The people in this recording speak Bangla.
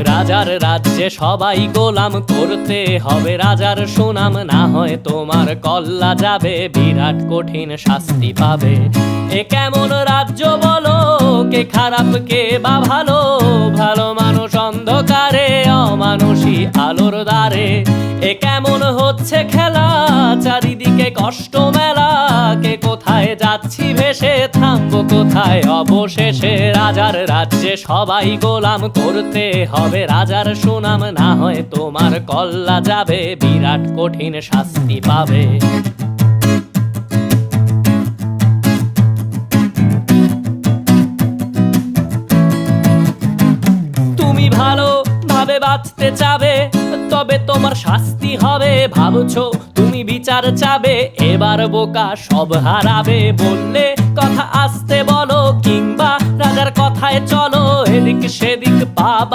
রাজার রাজ্যে সবাই গোলাম, করতে হবে রাজার সুনাম, না হয় তোমার কল্লা যাবে, বিরাট কঠিন শাস্তি পাবে। এ কেমন রাজ্য বলো, কে খারাপ কে বা ভালো, ভালো মানুষ অন্ধকারে, অমানুষী আলোর দ্বারে। এ কেমন হচ্ছে খেলা, চারিদিকে কষ্ট মেলা, কে কোথায় যাচ্ছি ভেসে, থামবো কোথায় অবশেষে। রাজার রাজ্যে সবাই গোলাম, করতে হবে রাজার সুনাম, না হয় তোমার কল্লা যাবে, বিরাট কঠিন শাস্তি পাবে। তুমি ভালো ভাবে বাঁচতে চাবে, তবে তোমার শাস্তি হবে। ভাবছো তুমি বিচার চাবে, এবার বোকা সব হারাবে। বললে কথা আস্তে বলো, কিংবা রাজার কথায় চলো, এদিক সেদিক পা